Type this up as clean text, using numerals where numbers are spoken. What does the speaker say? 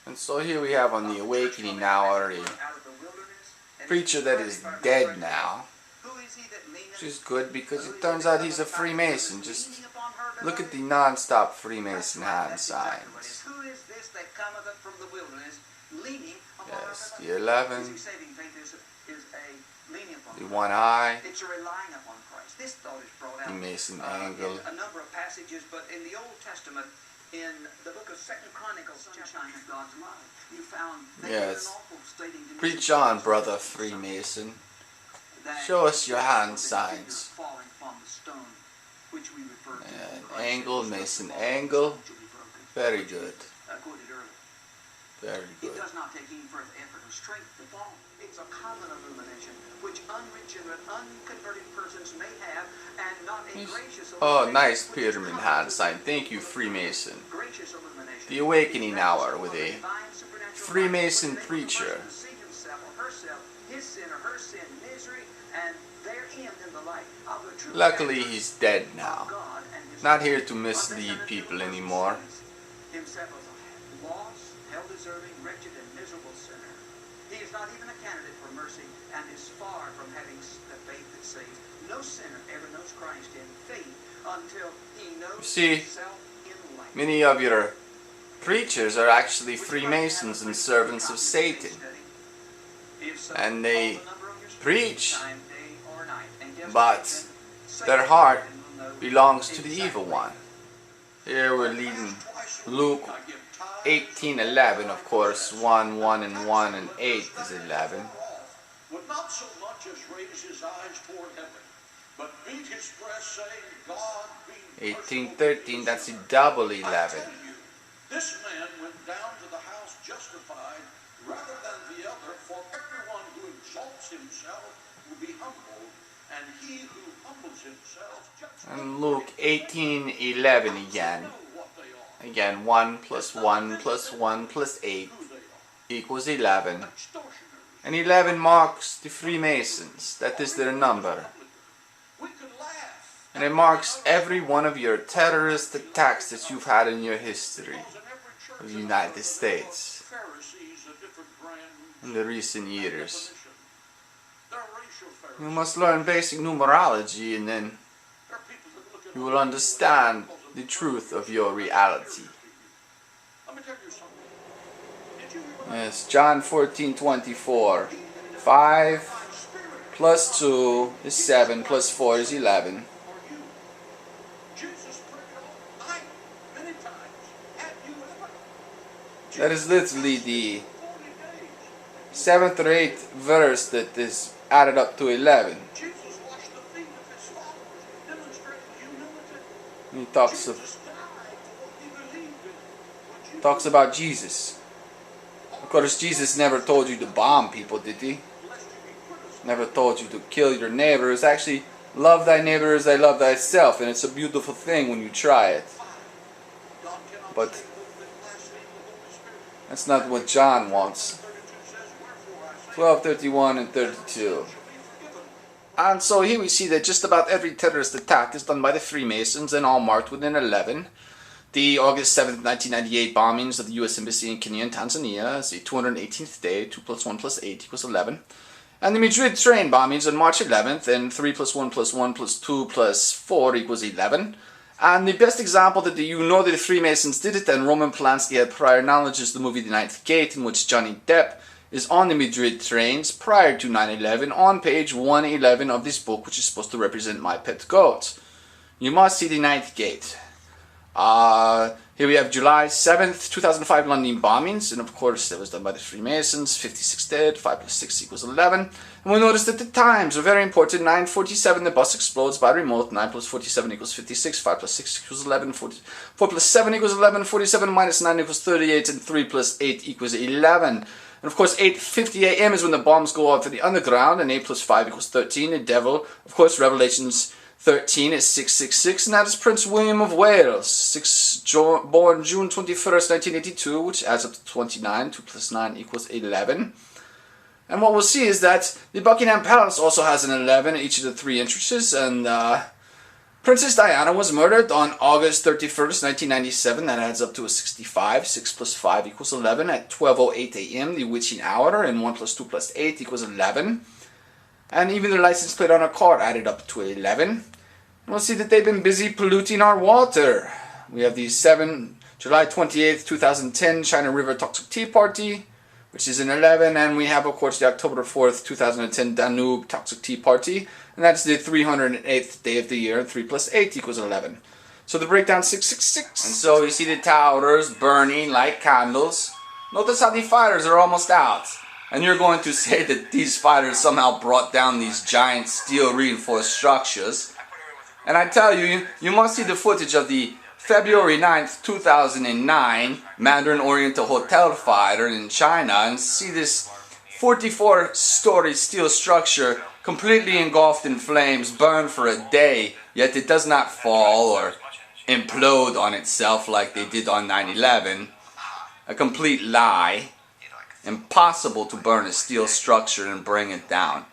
And so here we have on the awakening now a preacher that is dead now. Which is good because it turns out he's a Freemason. Just look at the non-stop Freemason hand signs. Yes, the 11, the one eye, the Mason angle. A number of passages, but in the Old Testament, in the book of 2 Chronicles, sunshine of God's love, you found yes. Preach on, brother Freemason. Show us your hand signs. Angle, Mason angle. Very good. Very good. It does not take any further effort or strength to fall. It's a common illumination which unregenerate, unconverted persons may have, and not a gracious illumination. Oh, nice pyramid hand sign. Thank you, Freemason. The awakening hour with a Freemason preacher. Luckily, he's dead now. Not here to mislead people anymore. Himself was a lost, hell-deserving, wretched, and miserable sinner. He is not even a candidate for mercy and is far from having the faith that saves. No sinner ever knows Christ in faith until he knows himself in life. Many of your preachers are actually Freemasons and servants of Satan. And they preach, but their heart belongs to the evil one. Here we're leading Luke 18:11, of course. 1, 1, and 1, and 8 is 11. Would not so much as raise his eyes toward heaven, but beat his breast, saying, God be 18:13, that's a double 11. I tell you, this man went down to the house justified rather than the other, for everyone who exalts himself will be humbled, and he who humbles himself and Luke 18:11 again. Again, 1 plus 1 plus 1 plus 8 equals 11. And 11 marks the Freemasons. That is their number. And it marks every one of your terrorist attacks that you've had in your history of the United States in the recent years. You must learn basic numerology, and then you will understand the truth of your reality. Yes, John 14:24. 5 plus 2 is 7 plus 4 is 11. That is literally the 7th or 8th verse that is added up to 11. He talks about Jesus. Of course, Jesus never told you to bomb people, did he? Never told you to kill your neighbor. It's actually love thy neighbor as thy love thyself, and it's a beautiful thing when you try it. But that's not what John wants. 12:31 and 32. And so here we see that just about every terrorist attack is done by the Freemasons, and all marked with an 11. The August 7th, 1998 bombings of the U.S. Embassy in Kenya and Tanzania is the 218th day. 2 plus 1 plus 8 equals 11. And the Madrid train bombings on March 11th, and 3 plus 1 plus 1 plus 2 plus 4 equals 11. And the best example that you know that the Freemasons did it, and Roman Polanski had prior knowledge, is the movie The Ninth Gate, in which Johnny Depp is on the Madrid trains prior to 9/11 on page 111 of this book, which is supposed to represent My Pet Goat. You must see The Ninth Gate. Here we have July 7th, 2005 London bombings, and of course that was done by the Freemasons. 56 dead, 5 plus 6 equals 11. And we notice that the times are very important. 9:47 the bus explodes by remote. 9 plus 47 equals 56. 5 plus 6 equals 11. 4 plus 7 equals 11. 47 minus 9 equals 38. And 3 plus 8 equals 11. And of course 8:50 a.m. is when the bombs go off in the underground. And 8 plus 5 equals 13. The devil, of course, Revelations 13 is 666, and that is Prince William of Wales, born June 21st, 1982, which adds up to 29. 2 plus 9 equals 11. And what we'll see is that the Buckingham Palace also has an 11 at each of the 3 entrances, and Princess Diana was murdered on August 31st, 1997. That adds up to a 65. 6 plus 5 equals 11 at 12:08 a.m., the witching hour, and 1 plus 2 plus 8 equals 11. And even the license plate on her car added up to 11. And we'll see that they've been busy polluting our water. We have the July 28th, 2010 China River Toxic Tea Party, which is an 11, and we have, of course, the October 4th, 2010 Danube Toxic Tea Party, and that's the 308th day of the year, and 3 plus 8 equals 11. So the breakdown 666. And so you see the towers burning like candles. Notice how the fighters are almost out. And you're going to say that these fighters somehow brought down these giant steel reinforced structures. And I tell you, you must see the footage of the February 9th, 2009 Mandarin Oriental Hotel fighter in China and see this 44-story steel structure completely engulfed in flames, burned for a day, yet it does not fall or implode on itself like they did on 9/11. A complete lie. Impossible to burn a steel structure and bring it down.